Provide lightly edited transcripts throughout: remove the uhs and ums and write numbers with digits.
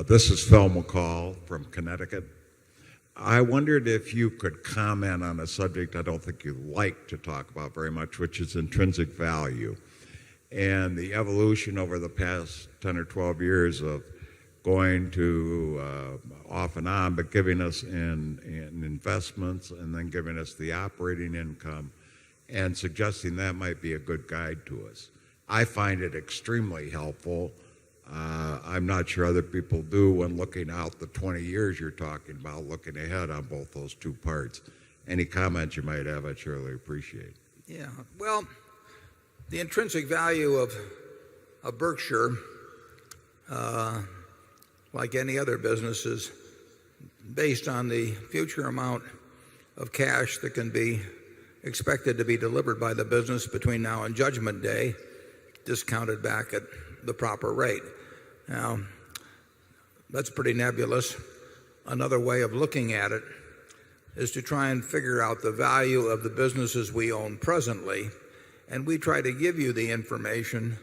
This is Phil McCall from Connecticut. I wondered if you could comment on a subject I don't think you like to talk about very much, which is intrinsic value and the evolution over the past 10 or 12 years of going to off and on, but giving us in investments and then giving us the operating income and suggesting that might be a good guide to us. I find it extremely helpful. I'm not sure other people do when looking out the 20 years you're talking about, looking ahead on both those two parts. Any comments you might have, I'd surely appreciate. Yeah, well, the intrinsic value of Berkshire, like any other business, is based on the future amount of cash that can be expected to be delivered by the business between now and Judgment Day, discounted back at the proper rate. Now, that's pretty nebulous. Another way of looking at it is to try and figure out the value of the businesses we own presently, and we try to give you the information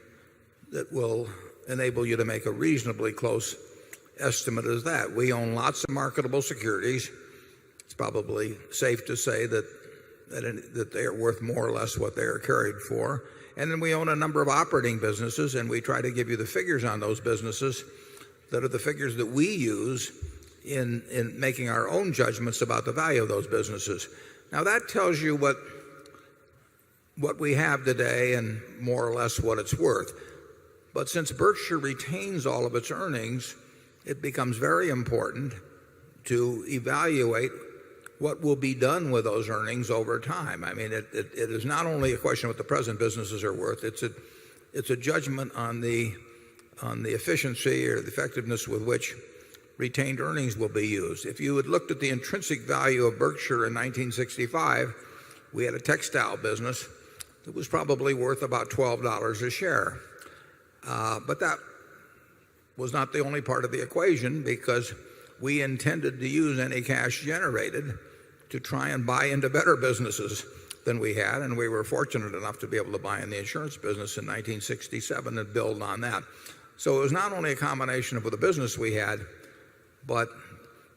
that will enable you to make a reasonably close estimate as that. We own lots of marketable securities. It's probably safe to say that they are worth more or less what they are carried for. And then we own a number of operating businesses, and we try to give you the figures on those businesses that are the figures that we use in making our own judgments about the value of those businesses. Now, that tells you what we have today and more or less what it's worth. But since Berkshire retains all of its earnings, it becomes very important to evaluate what will be done with those earnings over time. I mean, it is not only a question of what the present businesses are worth. It's a judgment on the efficiency or the effectiveness with which retained earnings will be used. If you had looked at the intrinsic value of Berkshire in 1965, we had a textile business that was probably worth about $12 a share. But that was not the only part of the equation, because we intended to use any cash generated to try and buy into better businesses than we had, and we were fortunate enough to be able to buy in the insurance business in 1967 and build on that. So it was not only a combination of the business we had, but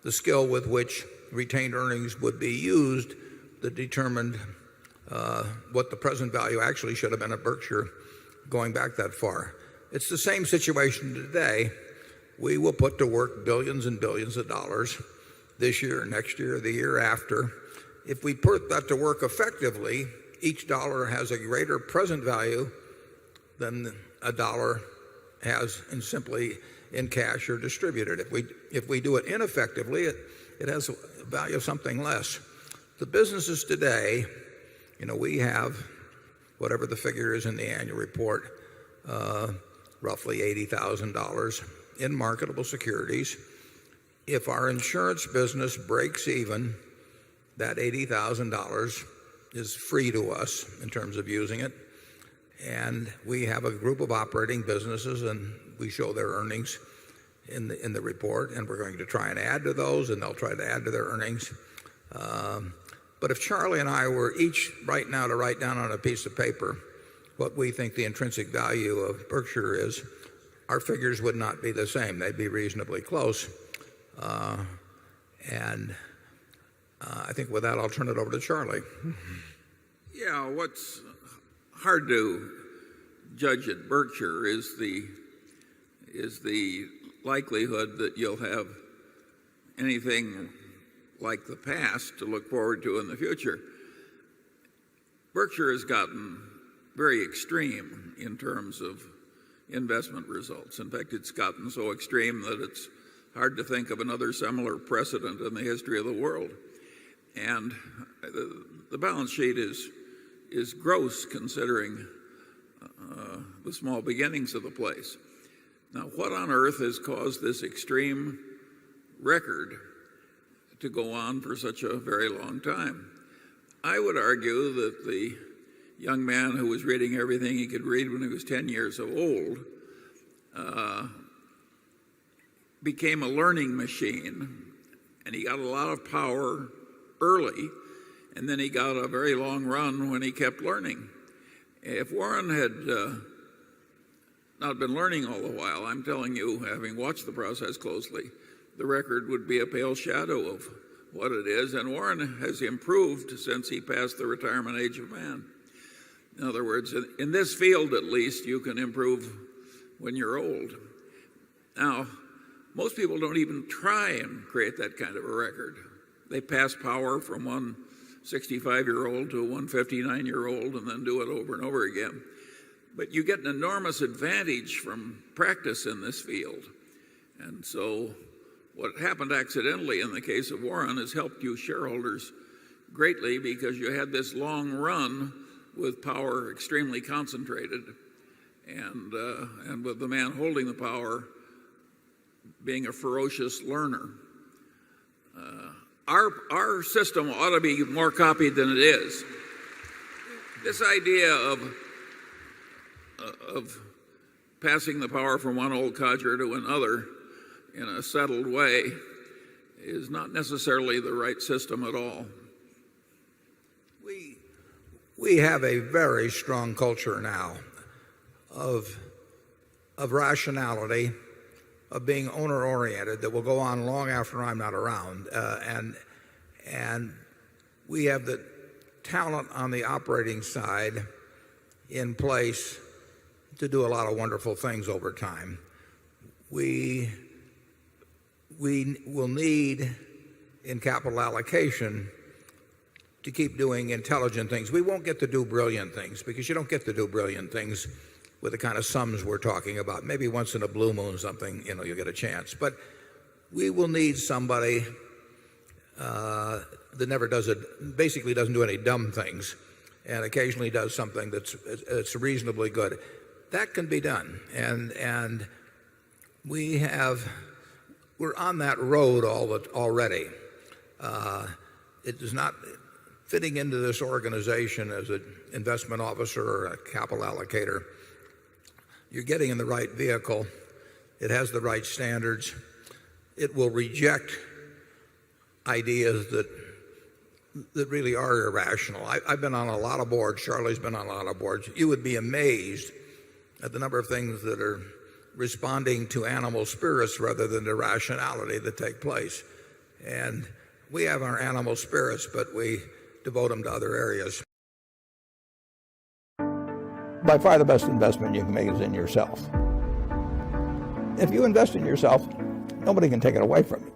the skill with which retained earnings would be used that determined what the present value actually should have been at Berkshire going back that far. It's the same situation today. We will put to work billions and billions of dollars this year, next year, the year after. If we put that to work effectively, each dollar has a greater present value than a dollar has simply in cash or distributed. If we do it ineffectively, it has a value of something less. The businesses today, we have, whatever the figure is in the annual report, roughly $80,000 in marketable securities. If our insurance business breaks even, that $80,000 is free to us in terms of using it. And we have a group of operating businesses, and we show their earnings in the report, and we're going to try and add to those, and they'll try to add to their earnings. But if Charlie and I were each right now to write down on a piece of paper what we think the intrinsic value of Berkshire is, our figures would not be the same. They'd be reasonably close. I think with that, I'll turn it over to Charlie. Yeah, what's hard to judge at Berkshire is the likelihood that you'll have anything like the past to look forward to in the future. Berkshire has gotten very extreme in terms of investment results. In fact, it's gotten so extreme that it's hard to think of another similar precedent in the history of the world. And the balance sheet is gross considering the small beginnings of the place. Now, what on earth has caused this extreme record to go on for such a very long time? I would argue that the young man who was reading everything he could read when he was 10 years old became a learning machine, and he got a lot of power early, and then he got a very long run when he kept learning. If Warren had not been learning all the while, I'm telling you, having watched the process closely, the record would be a pale shadow of what it is. And Warren has improved since he passed the retirement age of man. In other words, in this field at least, you can improve when you're old. Now, most people don't even try and create that kind of a record. They pass power from one 65-year-old to a 159-year-old and then do it over and over again. But you get an enormous advantage from practice in this field. And so what happened accidentally in the case of Warren has helped you shareholders greatly because you had this long run with power extremely concentrated and with the man holding the power being a ferocious learner. Our system ought to be more copied than it is. This idea of passing the power from one old codger to another in a settled way is not necessarily the right system at all. We have a very strong culture now of rationality, of being owner-oriented that will go on long after I'm not around. And we have the talent on the operating side in place to do a lot of wonderful things over time. We will need in capital allocation to keep doing intelligent things. We won't get to do brilliant things because you don't get to do brilliant things with the kind of sums we're talking about. Maybe once in a blue moon something, you'll get a chance. But we will need somebody that never does it, basically doesn't do any dumb things and occasionally does something that's reasonably good. That can be done. And we're on that road already. It is not fitting into this organization as an investment officer or a capital allocator. You're getting in the right vehicle. It has the right standards. It will reject ideas that really are irrational. I've been on a lot of boards. Charlie's been on a lot of boards. You would be amazed at the number of things that are responding to animal spirits rather than to rationality that take place. And we have our animal spirits, but we devote them to other areas. By far the best investment you can make is in yourself. If you invest in yourself, nobody can take it away from you.